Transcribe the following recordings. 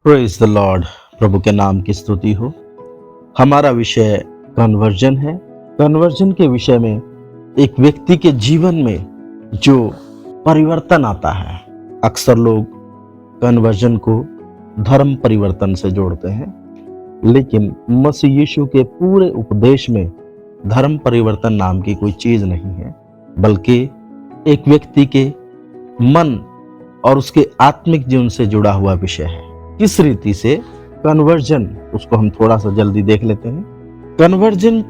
Praise the Lord. प्रभु के नाम की स्तुति हो। हमारा विषय कन्वर्जन है। कन्वर्जन के विषय में एक व्यक्ति के जीवन में जो परिवर्तन आता है। अक्सर लोग कन्वर्जन को धर्म परिवर्तन से जोड़ते हैं, लेकिन मसीह यीशु के पूरे उपदेश में धर्म परिवर्तन नाम की कोई चीज नहीं है, बल्कि एक व्यक्ति के मन और उसके आत्मिक जीवन से जुड़ा हुआ विषय है। किस रीति से कन्वर्जन, उसको हम थोड़ा सा जल्दी देख लेते हैं। कन्वर्जन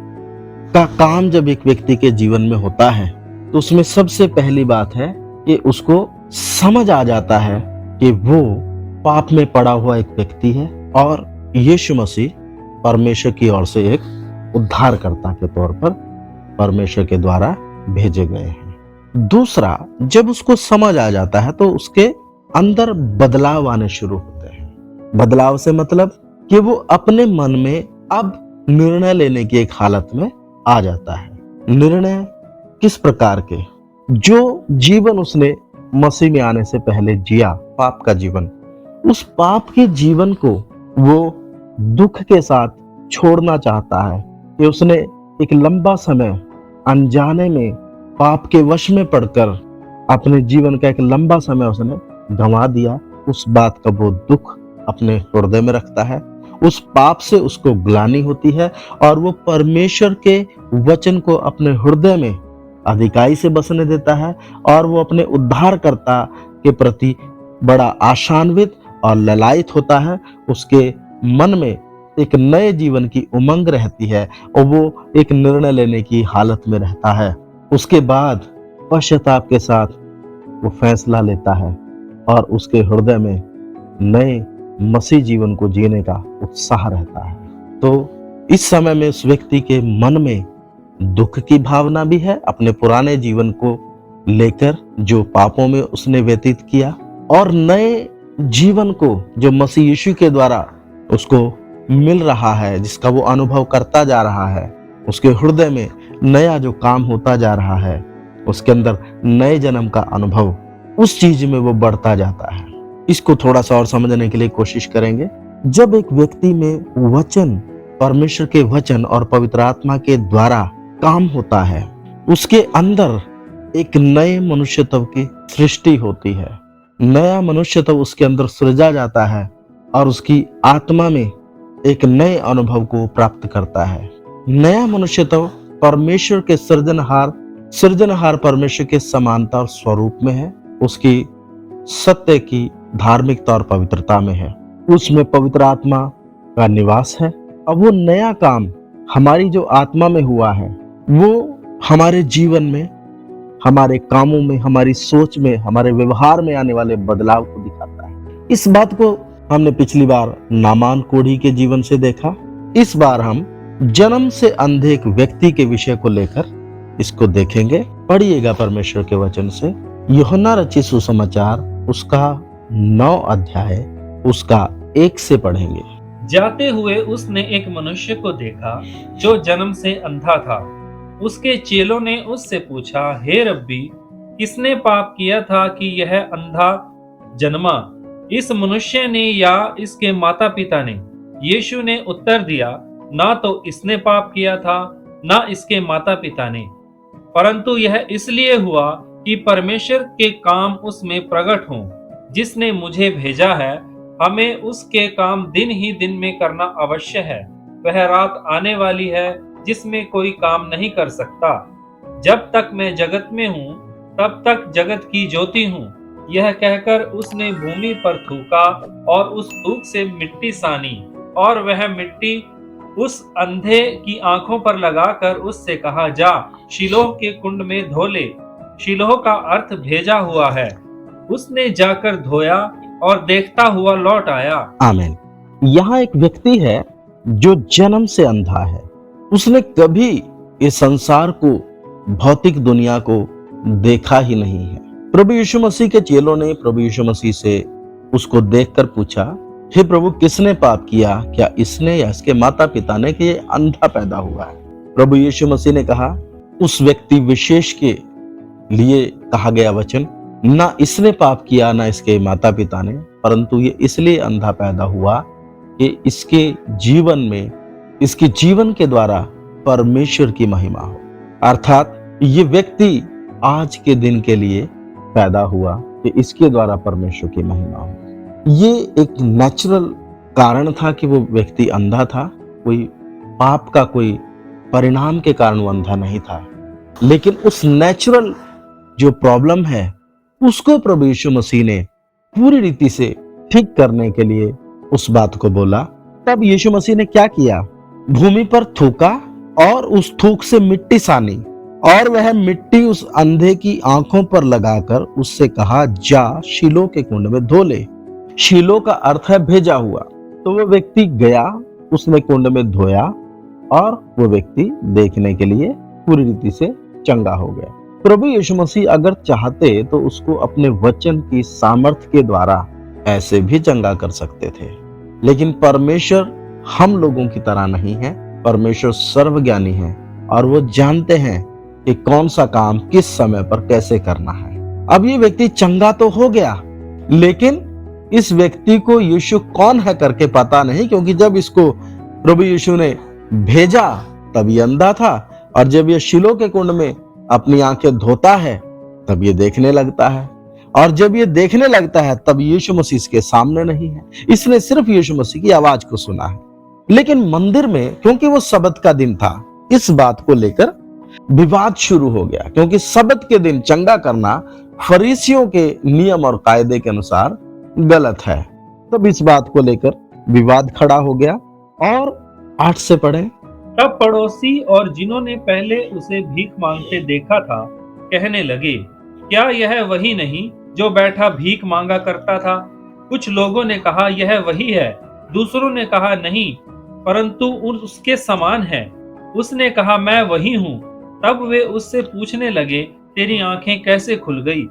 का काम जब एक व्यक्ति के जीवन में होता है तो उसमें सबसे पहली बात है कि उसको समझ आ जाता है कि वो पाप में पड़ा हुआ एक व्यक्ति है और यीशु मसीह परमेश्वर की ओर से एक उद्धारकर्ता के तौर पर परमेश्वर के द्वारा भेजे गए हैं। दूसरा, जब उसको समझ आ जाता है तो उसके अंदर बदलाव आने शुरू होते हैं। बदलाव से मतलब कि वो अपने मन में अब निर्णय लेने की एक हालत में आ जाता है। निर्णय किस प्रकार के? जो जीवन उसने मसीह में आने से पहले जिया, पाप का जीवन, उस पाप के जीवन को वो दुख के साथ छोड़ना चाहता है कि उसने एक लंबा समय अनजाने में पाप के वश में पड़कर अपने जीवन का एक लंबा समय उसने गंवा दिया। उस बात का वो दुख अपने हृदय में रखता है। उस पाप से उसको ग्लानि होती है और वो परमेश्वर के वचन को अपने हृदय में अधिकाई से बसने देता है और वो अपने उद्धारकर्ता के प्रति बड़ा आशान्वित और ललायित होता है। उसके मन में एक नए जीवन की उमंग रहती है और वो एक निर्णय लेने की हालत में रहता है। उसके बाद पश्चाताप के साथ वो फैसला लेता है और उसके हृदय में नए मसीह जीवन को जीने का उत्साह रहता है। तो इस समय में उस व्यक्ति के मन में दुख की भावना भी है अपने पुराने जीवन को लेकर, जो पापों में उसने व्यतीत किया, और नए जीवन को जो मसीह यीशु के द्वारा उसको मिल रहा है, जिसका वो अनुभव करता जा रहा है। उसके हृदय में नया जो काम होता जा रहा है, उसके अंदर नए जन्म का अनुभव, उस चीज में वो बढ़ता जाता है। इसको थोड़ा सा और समझने के लिए कोशिश करेंगे। जब एक व्यक्ति में वचन, परमेश्वर के वचन और पवित्र आत्मा के द्वारा काम होता है, उसके अंदर एक नए मनुष्यत्व की सृष्टि होती है। नया मनुष्यत्व उसके अंदर सृजा जाता है और उसकी आत्मा में एक नए अनुभव को प्राप्त करता है। नया मनुष्यत्व परमेश्वर के सृजनहार परमेश्वर के समानता और स्वरूप में है। उसकी सत्य की धार्मिकता और पवित्रता में है। उसमें पवित्र आत्मा का निवास है। अब वो नया काम हमारी जो आत्मा में हुआ है, वो हमारे जीवन में, हमारे कामों में, हमारी सोच में, हमारे व्यवहार में आने वाले बदलाव को दिखाता है। इस बात को हमने पिछली बार नामान कोढ़ी के जीवन से देखा। इस बार हम जन्म से अंधे एक व्यक्ति के विषय को लेकर इसको देखेंगे। पढ़िएगा परमेश्वर के वचन से यूहन्ना रचित सुसमाचार उसका 9 अध्याय उसका 1 से पढ़ेंगे। जाते हुए उसने एक मनुष्य को देखा जो जन्म से अंधा था। उसके चेलों ने उससे पूछा, हे रब्बी, किसने पाप किया था कि यह अंधा जन्मा, इस मनुष्य ने या इसके माता पिता ने? यीशु ने उत्तर दिया, ना तो इसने पाप किया था, ना इसके माता पिता ने, परंतु यह इसलिए हुआ कि परमेश्वर के काम उसमें प्रकट हों। जिसने मुझे भेजा है, हमें उसके काम दिन ही दिन में करना अवश्य है। वह रात आने वाली है जिसमें कोई काम नहीं कर सकता। जब तक मैं जगत में हूँ, तब तक जगत की ज्योति हूँ। यह कहकर उसने भूमि पर थूका और उस थूक से मिट्टी सानी, और वह मिट्टी उस अंधे की आंखों पर लगाकर उससे कहा, जा शिलोह के कुंड में धो ले। शिलोह का अर्थ भेजा हुआ है। उसने जाकर धोया और देखता हुआ लौट आया। आमीन। यहाँ एक व्यक्ति है जो जन्म से अंधा है। उसने कभी इस संसार को, भौतिक दुनिया को देखा ही नहीं है। प्रभु यीशु मसीह के चेलों ने प्रभु यीशु मसीह से उसको देखकर पूछा, हे प्रभु, किसने पाप किया, क्या इसने या इसके माता पिता ने, कि ये अंधा पैदा हुआ है? प्रभु यीशु मसीह ने कहा, उस व्यक्ति विशेष के लिए कहा गया वचन, ना इसने पाप किया ना इसके माता पिता ने, परंतु ये इसलिए अंधा पैदा हुआ कि इसके जीवन में, इसके जीवन के द्वारा परमेश्वर की महिमा हो। अर्थात ये व्यक्ति आज के दिन के लिए पैदा हुआ कि इसके द्वारा परमेश्वर की महिमा हो। ये एक नेचुरल कारण था कि वो व्यक्ति अंधा था, कोई पाप का कोई परिणाम के कारण वो अंधा नहीं था। लेकिन उस नेचुरल जो प्रॉब्लम है उसको प्रभु यीशु मसीह ने पूरी रीति से ठीक करने के लिए उस बात को बोला। तब यीशु मसीह ने क्या किया? भूमि पर थूका और उस थूक से मिट्टी सानी और वह मिट्टी उस अंधे की आंखों पर लगाकर उससे कहा, जा शीलो के कुंड में धो ले। शीलो का अर्थ है भेजा हुआ। तो वो व्यक्ति गया, उसने कुंड में धोया और वो व्यक्ति देखने के लिए पूरी रीति से चंगा हो गया। प्रभु यीशु मसीह अगर चाहते तो उसको अपने वचन की सामर्थ्य के द्वारा ऐसे भी चंगा कर सकते थे, लेकिन परमेश्वर हम लोगों की तरह नहीं है। परमेश्वर सर्वज्ञानी है और वो जानते हैं कि कौन सा काम किस समय पर कैसे करना है। अब ये व्यक्ति चंगा तो हो गया, लेकिन इस व्यक्ति को यीशु कौन है करके पता नहीं, क्योंकि जब इसको प्रभु यीशु ने भेजा तब ये अंधा था और जब ये शीलो के कुंड में अपनी आंखें धोता है तब ये देखने लगता है, और जब ये देखने लगता है तब यीशु मसीह इसके सामने नहीं है। इसने सिर्फ यीशु मसीह की आवाज को सुना है। लेकिन मंदिर में, क्योंकि वो सब्त का दिन था, इस बात को लेकर विवाद शुरू हो गया, क्योंकि सब्त के दिन चंगा करना फरीसियों के नियम और कायदे के अनुसार गलत है। तब इस बात को लेकर विवाद खड़ा हो गया। और 8 से पढ़े। तब पड़ोसी और जिन्होंने पहले उसे भीख मांगते देखा था कहने लगे, क्या यह वही नहीं जो बैठा भीख मांगा करता था? कुछ लोगों ने कहा, यह वही है। दूसरों ने कहा, नहीं, परंतु उसके समान है। उसने कहा, मैं वही हूँ। तब वे उससे पूछने लगे, तेरी आंखें कैसे खुल गई?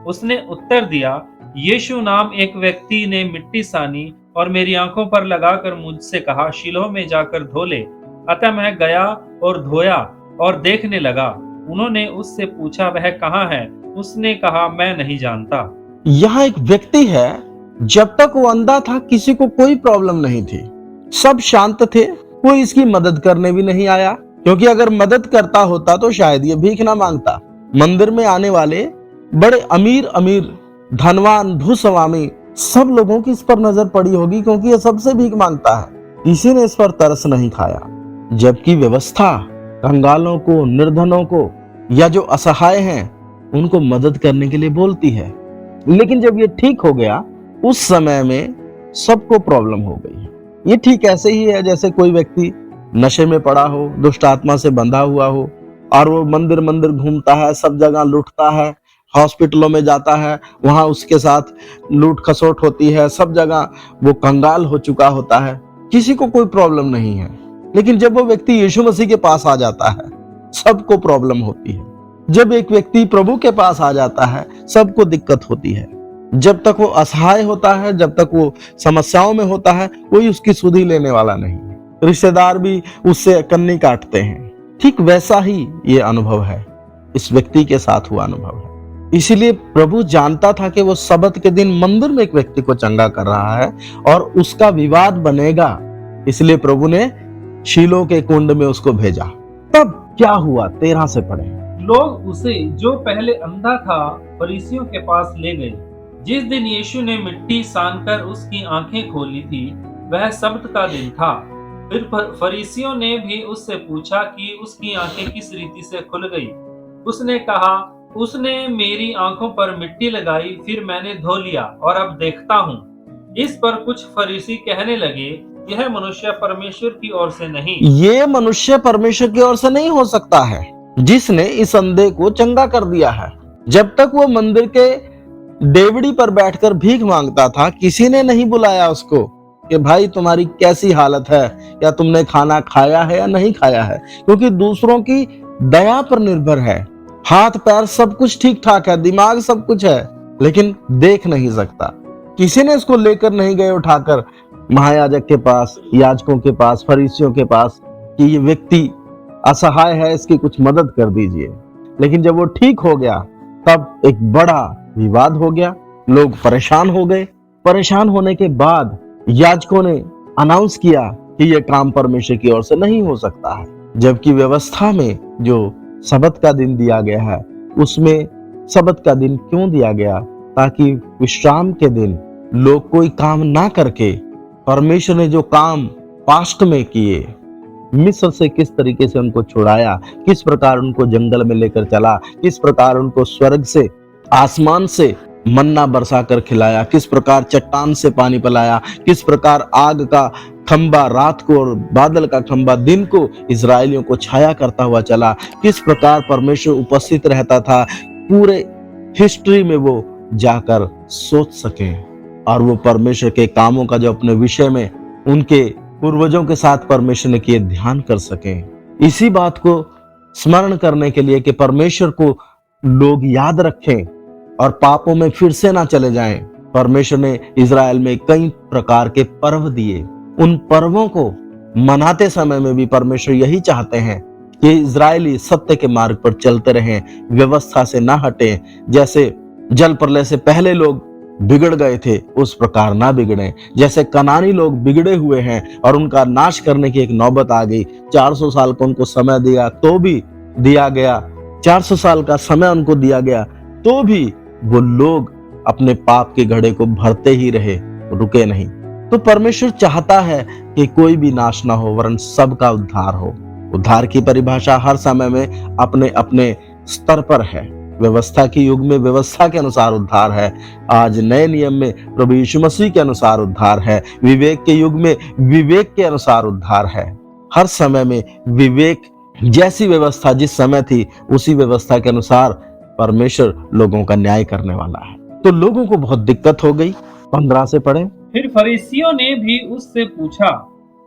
उसने उत्तर दिया, यीशु नाम एक व्यक्ति ने मिट्टी सानी और मेरी आंखों पर लगाकर मुझसे कहा, शीलोह में जाकर धो ले। अतः मैं गया और धोया और देखने लगा। उन्होंने उससे पूछा, वह कहाँ है? उसने कहा, मैं नहीं जानता। यहाँ एक व्यक्ति है, जब तक वो अंधा था किसी को कोई प्रॉब्लम नहीं थी, सब शांत थे, कोई इसकी मदद करने भी नहीं आया, क्योंकि अगर मदद करता होता तो शायद ये भीख ना मांगता। मंदिर में आने वाले बड़े अमीर अमीर, धनवान, भूस्वामी, सब लोगों की इस पर नजर पड़ी होगी, क्योंकि ये सबसे भीख मांगता है। किसी ने इस पर तरस नहीं खाया, जबकि व्यवस्था कंगालों को, निर्धनों को या जो असहाय हैं उनको मदद करने के लिए बोलती है। लेकिन जब ये ठीक हो गया, उस समय में सबको प्रॉब्लम हो गई। ये ठीक ऐसे ही है जैसे कोई व्यक्ति नशे में पड़ा हो, दुष्ट आत्मा से बंधा हुआ हो और वो मंदिर मंदिर घूमता है, सब जगह लूटता है, हॉस्पिटलों में जाता है, वहां उसके साथ लूट खसोट होती है, सब जगह वो कंगाल हो चुका होता है, किसी को कोई प्रॉब्लम नहीं है। लेकिन जब वो व्यक्ति यीशु मसीह के पास आ जाता है, सबको प्रॉब्लम होती है। जब एक व्यक्ति प्रभु के पास आ जाता है, सबको दिक्कत होती है। जब तक वो असहाय होता है, जब तक वो समस्याओं में होता है, कोई उसकी सुधि लेने वाला नहीं है। रिश्तेदार भी उससे कन्नी काटते हैं। ठीक वैसा ही ये अनुभव है, इस व्यक्ति के साथ हुआ अनुभव है। इसीलिए प्रभु जानता था कि वो सब्त के दिन मंदिर में एक व्यक्ति को चंगा कर रहा है और उसका विवाद बनेगा, इसलिए प्रभु ने शीलो के कुंड में उसको भेजा। तब क्या हुआ? 13 से पढ़े। लोग उसे, जो पहले अंधा था, फरीसियों के पास ले गए। जिस दिन यीशु ने मिट्टी सानकर उसकी आंखें खोली थी, वह सब्त का दिन था। फिर फरीसियों ने भी उससे पूछा कि उसकी आंखें किस रीति से खुल गई। उसने कहा, उसने मेरी आंखों पर मिट्टी लगाई, फिर मैंने धो लिया और अब देखता हूँ। इस पर कुछ फरीसी कहने लगे, यह मनुष्य परमेश्वर की ओर से नहीं। ये मनुष्य परमेश्वर की ओर से नहीं हो सकता है, जिसने इस अंधे को चंगा कर दिया है। जब तक वो मंदिर के डेवड़ी पर बैठकर भीख मांगता था, किसी ने नहीं बुलाया उसको कि भाई तुम्हारी कैसी हालत है, या तुमने खाना खाया है या नहीं खाया है, क्योंकि दूसरों की दया पर निर्भर है। हाथ पैर सब कुछ ठीक ठाक है, दिमाग सब कुछ है, लेकिन देख नहीं सकता। किसी ने इसको लेकर नहीं गए उठाकर महायाजक के पास, याजकों के पास, फरीसियों के पास कि ये व्यक्ति असहाय है, इसकी कुछ मदद कर दीजिए। लेकिन जब वो ठीक हो गया तब एक बड़ा विवाद हो गया, लोग परेशान हो गए परेशान होने के बाद याजकों ने अनाउंस किया कि यह काम परमेश्वर की ओर से नहीं हो सकता है, जबकि व्यवस्था में जो सबत का दिन दिया गया है उसमें सबत का दिन क्यों दिया गया? ताकि विश्राम के दिन लोग कोई काम ना करके परमेश्वर ने जो काम पास्ट में किए, मिस्र से किस तरीके से उनको छुड़ाया, किस प्रकार उनको जंगल में लेकर चला, किस प्रकार उनको स्वर्ग से आसमान से मन्ना बरसा कर खिलाया, किस प्रकार चट्टान से पानी पिलाया, किस प्रकार आग का खंबा रात को और बादल का खंबा दिन को इजरायलियों को छाया करता हुआ चला, किस प्रकार परमेश्वर उपस्थित रहता था, पूरे हिस्ट्री में वो जाकर सोच सके और वो परमेश्वर के कामों का जो अपने विषय में उनके पूर्वजों के साथ परमेश्वर ने किए ध्यान कर सके। इसी बात को स्मरण करने के लिए कि परमेश्वर को लोग याद रखें और पापों में फिर से ना चले जाएं, परमेश्वर ने इजराइल में कई प्रकार के पर्व दिए। उन पर्वों को मनाते समय में भी परमेश्वर यही चाहते हैं कि इजरायली सत्य के मार्ग पर चलते रहें, व्यवस्था से ना हटें। जैसे जल प्रलय से पहले लोग बिगड़ गए थे उस प्रकार ना बिगड़े, जैसे कनानी लोग बिगड़े हुए हैं और उनका नाश करने की एक नौबत आ गई। 400 साल को उनको समय दिया तो भी दिया गया, 400 साल का समय उनको दिया गया तो भी वो लोग अपने पाप के घड़े को भरते ही रहे, रुके नहीं। तो परमेश्वर चाहता है कि कोई भी नाश ना हो वरन सबका उद्धार हो। उद्धार की परिभाषा हर समय में अपने अपने स्तर पर है। व्यवस्था के युग में व्यवस्था के अनुसार उद्धार है, आज नए नियम में प्रभु यीशु मसीह के अनुसार उद्धार है। विवेक के युग में विवेक के अनुसार उद्धार है। हर समय में विवेक जैसी व्यवस्था जिस समय थी उसी व्यवस्था के अनुसार परमेश्वर लोगों का न्याय करने वाला है। तो लोगों को बहुत दिक्कत हो गई। 15 से पढ़े। फिर फरीसियों ने भी उससे पूछा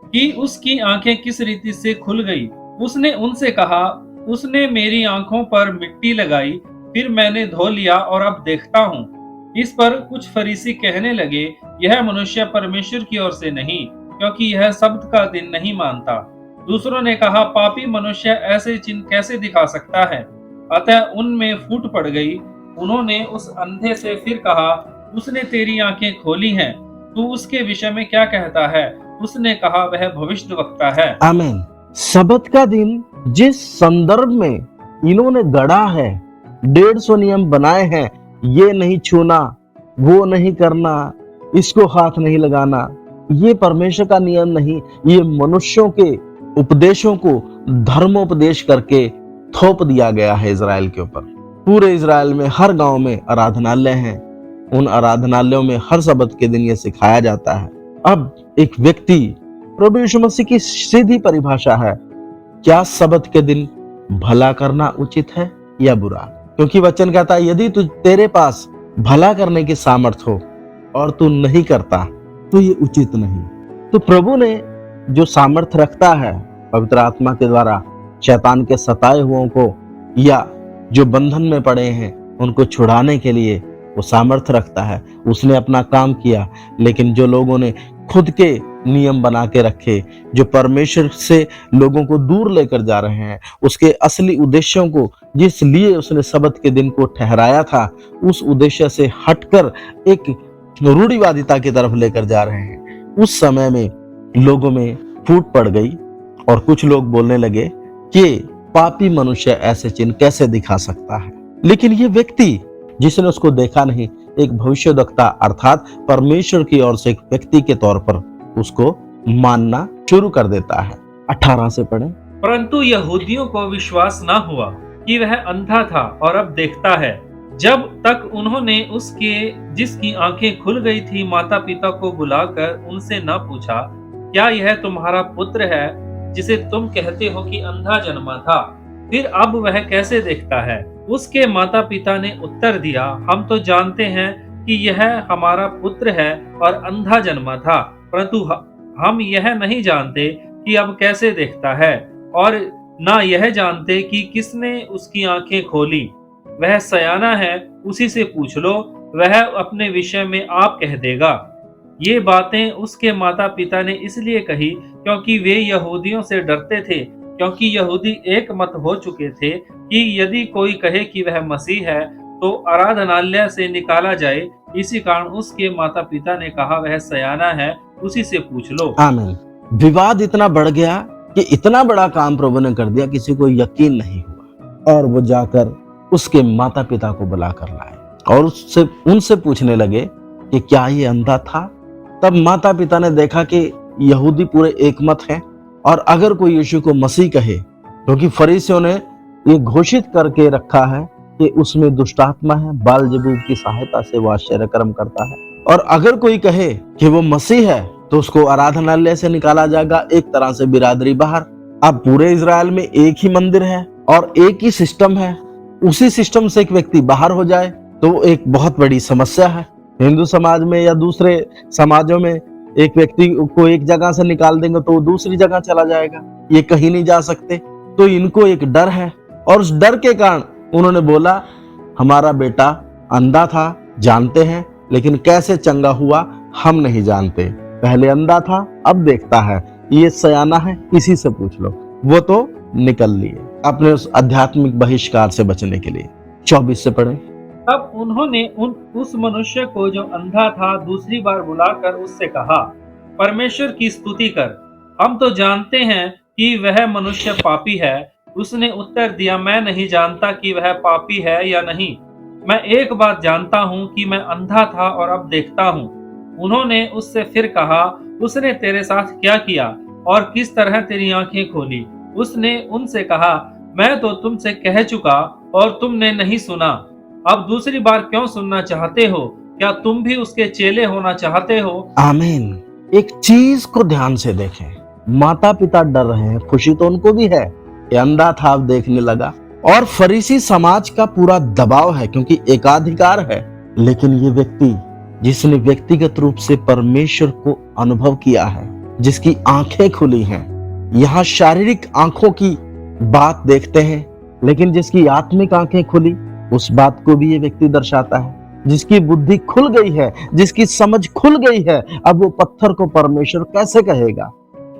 कि उसकी आंखें किस रीति से खुल गई। उसने उनसे कहा, उसने मेरी आंखों पर मिट्टी लगाई, फिर मैंने धो लिया और अब देखता हूँ। इस पर कुछ फरीसी कहने लगे, यह मनुष्य परमेश्वर की ओर से नहीं, क्योंकि यह सब्त का दिन नहीं मानता। दूसरों ने कहा, पापी मनुष्य ऐसे चिन्ह कैसे दिखा सकता है? अतः उनमें फूट पड़ गई। उन्होंने उस अंधे से फिर कहा, उसने तेरी आंखें खोली हैं, तू उसके विषय में क्या कहता है? उसने कहा, वह भविष्यद्वक्ता है। आमीन। सबत का दिन जिस संदर्भ में इन्होंने गढ़ा है, 150 नियम बनाए हैं, ये नहीं छूना, वो नहीं करना, इसको हाथ नहीं लगाना, ये परमेश्वर का नियम नहीं, ये मनुष्यों के उपदेशों को धर्मोपदेश करके थोप दिया गया है इजराइल के ऊपर। पूरे इजराइल में हर गांव में आराधनालय हैं, उन आराधनालयों में हर सबत के दिन ये सिखाया जाता है। अब एक व्यक्ति, प्रभु यीशु मसीह की सीधी परिभाषा है, क्या सबत के दिन भला करना उचित है या बुरा? क्योंकि वचन कहता है यदि तेरे पास भला करने की सामर्थ्य हो और तू नहीं करता तो ये उचित नहीं। तो प्रभु ने जो सामर्थ्य रखता है पवित्र आत्मा के द्वारा शैतान के सताए हुओं को या जो बंधन में पड़े हैं उनको छुड़ाने के लिए वो सामर्थ्य रखता है। उसने अपना काम किया, लेकिन जो लोगों ने खुद के नियम बना के रखे, जो परमेश्वर से लोगों को दूर लेकर जा रहे हैं, उसके असली उद्देश्यों को जिस लिए उसने सबत के दिन को ठहराया था उस उद्देश्य से हटकर एक रूढ़िवादिता की तरफ लेकर जा रहे हैं, उस समय में लोगों में फूट पड़ गई और कुछ लोग बोलने लगे कि पापी मनुष्य ऐसे चिन्ह कैसे दिखा सकता है। लेकिन ये व्यक्ति जिसने उसको देखा नहीं, एक भविष्यद्वक्ता अर्थात परमेश्वर की ओर से एक व्यक्ति के तौर पर उसको मानना शुरू कर देता है। 18 से पढ़े। परंतु यहूदियों को विश्वास न हुआ कि वह अंधा था और अब देखता है, जब तक उन्होंने उसके जिसकी आंखें खुल गई थी माता पिता को बुलाकर उनसे न पूछा, क्या यह तुम्हारा पुत्र है जिसे तुम कहते हो कि अंधा जन्मा था, फिर अब वह कैसे देखता है? उसके माता पिता ने उत्तर दिया, हम तो जानते हैं कि यह हमारा पुत्र है और अंधा जन्मा था, परंतु हम यह नहीं जानते कि अब कैसे देखता है, और ना यह जानते कि किसने उसकी आंखें खोली। वह सयाना है, उसी से पूछ लो, वह अपने विषय में आप कह देगा। ये बातें उसके माता पिता ने इसलिए कही क्योंकि वे यहूदियों से डरते थे, क्योंकि यहूदी एक मत हो चुके थे कि यदि कोई कहे कि वह मसीह है तो आराधनालय से निकाला जाए। इसी कारण उसके माता पिता ने कहा, वह सयाना है, उसी से पूछ लो। आमीन। विवाद इतना बढ़ गया कि इतना बड़ा काम प्रभु ने कर दिया, किसी को यकीन नहीं हुआ, और वो जाकर उसके माता पिता को बुला कर लाए और उससे उनसे पूछने लगे कि क्या ये अंधा था। तब माता पिता ने देखा कि यहूदी पूरे एकमत हैं, और अगर कोई यीशु को मसीह कहे, क्योंकि फरीसियों ने ये घोषित करके रखा है कि उसमें दुष्टात्मा है, बालजबूब की सहायता से वो आश्चर्य कर्म करता है, और अगर कोई कहे कि वो मसीह है तो उसको आराधनालय से निकाला जाएगा, एक तरह से बिरादरी बाहर। अब पूरे इजराइल में एक ही मंदिर है और एक ही सिस्टम है, उसी सिस्टम से एक व्यक्ति बाहर हो जाए तो एक बहुत बड़ी समस्या है। हिंदू समाज में या दूसरे समाजों में एक व्यक्ति को एक जगह से निकाल देंगे तो वो दूसरी जगह चला जाएगा, ये कहीं नहीं जा सकते। तो इनको एक डर है, और उस डर के कारण उन्होंने बोला, हमारा बेटा अंधा था, जानते हैं, लेकिन कैसे चंगा हुआ हम नहीं जानते। पहले अंधा था, अब देखता है, ये सयाना है, इसी से पूछ लो। वो तो निकल लिए अपने उस आध्यात्मिक बहिष्कार से बचने के लिए। 24 से पढ़े। तब उन्होंने उस मनुष्य को जो अंधा था दूसरी बार बुलाकर उससे कहा, परमेश्वर की स्तुति कर, हम तो जानते हैं कि वह मनुष्य पापी है। उसने उत्तर दिया, मैं नहीं जानता कि वह पापी है या नहीं। मैं एक बात जानता हूँ कि मैं अंधा था और अब देखता हूँ। उन्होंने उससे फिर कहा, उसने तेरे साथ क्या किया और किस तरह तेरी आंखें खोली? उसने उनसे कहा, मैं तो तुमसे कह चुका और तुमने नहीं सुना। अब दूसरी बार क्यों सुनना चाहते हो? क्या तुम भी उसके चेले होना चाहते हो? आमीन। एक चीज को ध्यान से देखें, माता पिता डर रहे हैं, खुशी तो उनको भी है कि अंधा था अब देखने लगा, और फरीसी समाज का पूरा दबाव है क्योंकि एकाधिकार है। लेकिन ये व्यक्ति जिसने व्यक्तिगत रूप से परमेश्वर को अनुभव किया है, जिसकी आंखें खुली हैं, यहाँ शारीरिक आंखों की बात देखते हैं, लेकिन जिसकी आत्मिक आंखें खुली, उस बात को भी ये व्यक्ति दर्शाता है। जिसकी बुद्धि खुल गई है, जिसकी समझ खुल गई है, अब वो पत्थर को परमेश्वर कैसे कहेगा?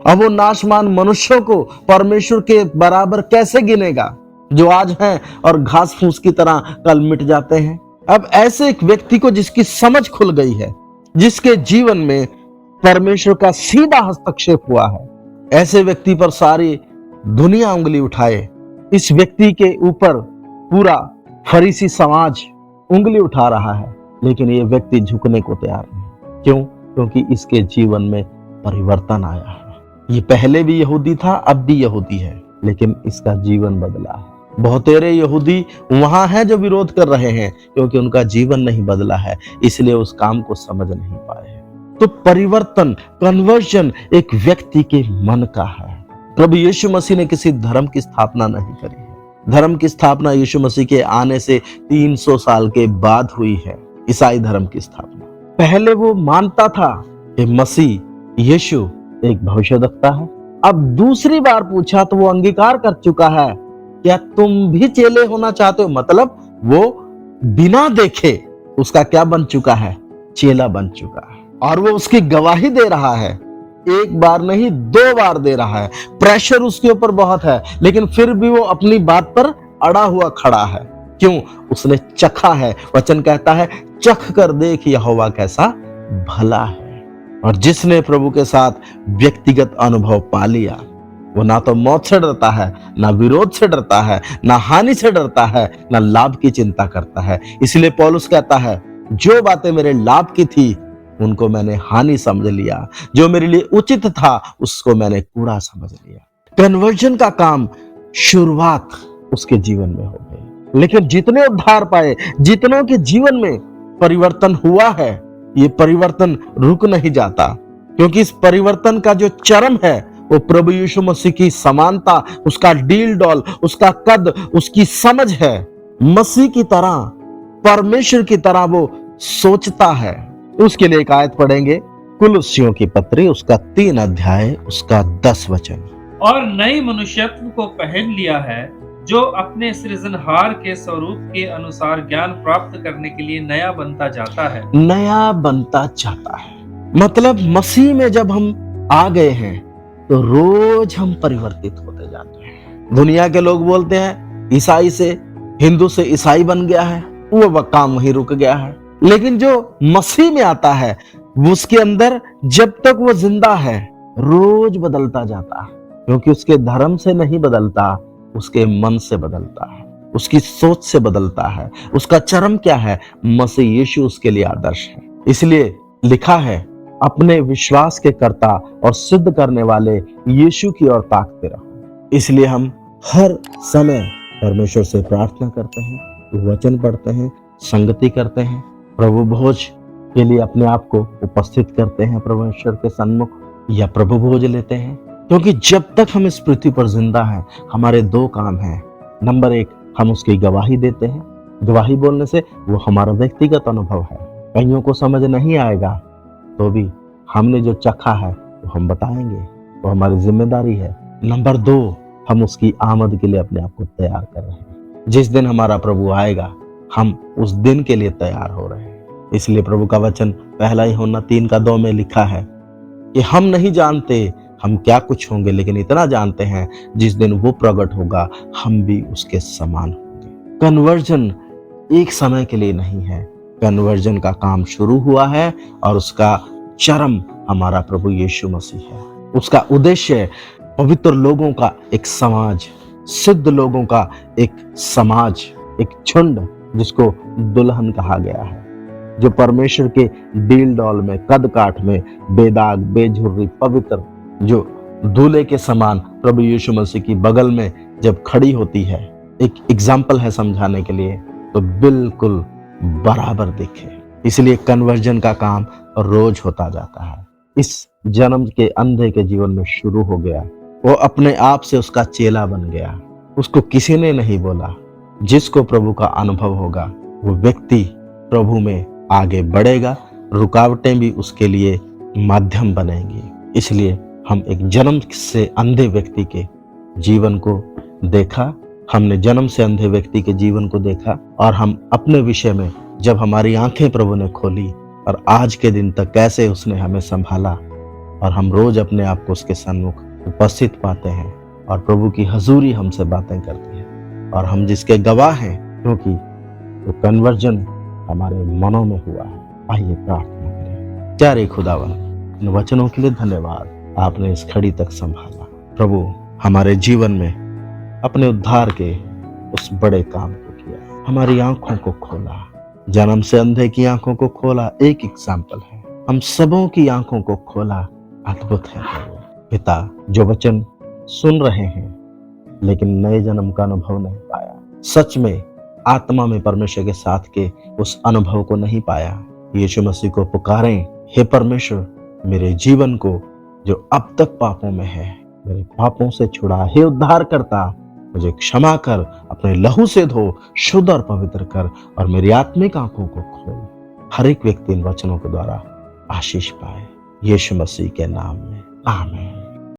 अब वो नाशमान मनुष्यों को परमेश्वर के बराबर कैसे गिनेगा, जो आज हैं और घास फूस की तरह कल मिट जाते हैं। अब ऐसे एक व्यक्ति को जिसकी समझ खुल गई है, जिसके जीवन में परमेश्वर का सीधा हस्तक्षेप हुआ है, ऐसे व्यक्ति पर सारी दुनिया उंगली उठाए। इस व्यक्ति के ऊपर पूरा फरीसी समाज उंगली उठा रहा है, लेकिन ये व्यक्ति झुकने को तैयार नहीं। क्यों? क्योंकि इसके जीवन में परिवर्तन आया है। ये पहले भी यहूदी था, अब भी यहूदी है, लेकिन इसका जीवन बदला है। बहुतेरे यहूदी वहां हैं जो विरोध कर रहे हैं, क्योंकि उनका जीवन नहीं बदला है, इसलिए उस काम को समझ नहीं पाए हैं। तो परिवर्तन, कन्वर्जन एक व्यक्ति के मन का है। प्रभु यीशु मसीह ने किसी धर्म की स्थापना नहीं करी है। धर्म की स्थापना यीशु मसीह के आने से 300 साल के बाद हुई है। ईसाई धर्म की स्थापना, पहले वो मानता था कि मसीह यीशु एक भविष्यवक्ता है। अब दूसरी बार पूछा तो वो अंगीकार कर चुका है, क्या तुम भी चेले होना चाहते हो? मतलब वो बिना देखे उसका क्या बन चुका है? चेला बन चुका है, और वो उसकी गवाही दे रहा है। एक बार नहीं, 2 बार दे रहा है। प्रेशर उसके ऊपर बहुत है, लेकिन फिर भी वो अपनी बात पर अड़ा हुआ खड़ा है। क्यों? उसने चखा है। वचन कहता है, चख कर देख यहोवा कैसा भला है। और जिसने प्रभु के साथ व्यक्तिगत अनुभव पा लिया, वो ना तो मौत से डरता है, ना विरोध से डरता है, ना हानि से डरता है, ना लाभ की चिंता करता है। इसलिए पौलुस कहता है, जो बातें मेरे लाभ की थी उनको मैंने हानि समझ लिया, जो मेरे लिए उचित था उसको मैंने कूड़ा समझ लिया। कन्वर्जन का काम शुरुआत उसके जीवन में हो गई। लेकिन जितने उद्धार पाए, जितनों के जीवन में परिवर्तन हुआ है, ये परिवर्तन रुक नहीं जाता, क्योंकि इस परिवर्तन का जो चरम है वो प्रभु यीशु मसीह की समानता, उसका डील डॉल, उसका कद, उसकी समझ है। मसीह की तरह, परमेश्वर की तरह वो सोचता है। उसके लिए एक आयत पढ़ेंगे, कुलुस्सियों की पत्री, उसका 3 अध्याय, उसका 10 वचन। और नई मनुष्यत्व को पहन लिया है, जो अपने सृजनहार के स्वरूप के अनुसार ज्ञान प्राप्त करने के लिए नया बनता जाता है। नया बनता जाता है मतलब मसीह में जब हम आ गए हैं तो रोज हम परिवर्तित होते जाते हैं। दुनिया के लोग बोलते हैं ईसाई से, हिंदू से ईसाई बन गया है, वो काम वहीं रुक गया है। लेकिन जो मसीह में आता है, उसके अंदर जब तक वो जिंदा है, रोज बदलता जाता है, क्योंकि उसके धर्म से नहीं बदलता, उसके मन से बदलता है, उसकी सोच से बदलता है। उसका चरम क्या है? मसीह यीशु उसके लिए आदर्श है। इसलिए लिखा है, अपने विश्वास के कर्ता और सिद्ध करने वाले यीशु की ओर ताकते रहो। इसलिए हम हर समय परमेश्वर से प्रार्थना करते हैं, वचन पढ़ते हैं, संगति करते हैं, प्रभु भोज के लिए अपने आप को उपस्थित करते हैं परमेश्वर के सन्मुख, या प्रभु भोज लेते हैं। क्योंकि जब तक हम इस पृथ्वी पर जिंदा हैं, हमारे दो काम हैं। नंबर 1, हम उसकी गवाही देते हैं। गवाही बोलने से वो हमारा व्यक्तिगत अनुभव है, कईयों को समझ नहीं आएगा, तो भी हमने जो चखा है वो हम बताएंगे, वो हमारी जिम्मेदारी है। नंबर 2, हम उसकी आमद के लिए अपने आप को तैयार कर रहे हैं। जिस दिन हमारा प्रभु आएगा, हम उस दिन के लिए तैयार हो रहे हैं। इसलिए प्रभु का वचन पहला यूहन्ना 3:2 में लिखा है कि हम नहीं जानते हम क्या कुछ होंगे, लेकिन इतना जानते हैं जिस दिन वो प्रकट होगा, हम भी उसके समान होंगे। कन्वर्जन एक समय के लिए नहीं है, कन्वर्जन का काम शुरू हुआ है और उसका चरम हमारा प्रभु यीशु मसीह है। उसका उद्देश्य पवित्र लोगों का एक समाज, सिद्ध लोगों का एक समाज, एक झुंड जिसको दुल्हन कहा गया है, जो परमेश्वर के डील डॉल में, कद काठ में, बेदाग, बेझुर्री, पवित्र, जो दूल्हे के समान प्रभु यीशु मसीह की बगल में जब खड़ी होती है। एक एग्जाम्पल है समझाने के लिए, तो बिल्कुल बराबर दिखे। इसलिए कन्वर्जन का काम रोज होता जाता है। इस जन्म के अंधे के जीवन में शुरू हो गया, वो अपने आप से उसका चेला बन गया। उसको किसी ने नहीं बोला। जिसको प्रभु का अनुभव होगा, वो व्यक्ति प्रभु में आगे बढ़ेगा, रुकावटें भी उसके लिए माध्यम बनेंगी। इसलिए हम एक जन्म से अंधे व्यक्ति के जीवन को देखा, हमने जन्म से अंधे व्यक्ति के जीवन को देखा, और हम अपने विषय में जब हमारी आंखें प्रभु ने खोली और आज के दिन तक कैसे उसने हमें संभाला, और हम रोज अपने आप को उसके सन्मुख उपस्थित पाते हैं और प्रभु की हजूरी हमसे बातें करते हैं, और हम जिसके गवाह हैं, क्योंकि वो कन्वर्जन हमारे मनों में हुआ है। आइए प्रार्थना करें। प्यारे खुदावन, इन वचनों के लिए धन्यवाद, आपने इस घड़ी तक संभाला। प्रभु, हमारे जीवन में अपने उद्धार के उस बड़े काम को किया, हमारी आंखों को खोला, जन्म से अंधे की आंखों को खोला। एक एग्जाम्पल है, हम सबों की आंखों को खोला। अद्भुत है प्रभु। पिता, जो वचन सुन रहे हैं लेकिन नए जन्म का अनुभव नहीं पाया, सच में आत्मा में परमेश्वर के साथ के उस अनुभव को नहीं पाया, यीशु मसीह को पुकारें, हे परमेश्वर, मेरे जीवन को जो अब तक पापों में है, मेरे पापों से छुड़ा। हे उद्धार करता, मुझे क्षमा कर, अपने लहू से धो, शुद्ध और पवित्र कर, और मेरी आत्मिक आंखों को खोल। हर एक व्यक्ति इन वचनों के द्वारा आशीष पाए, यीशु मसीह के नाम में, आमीन।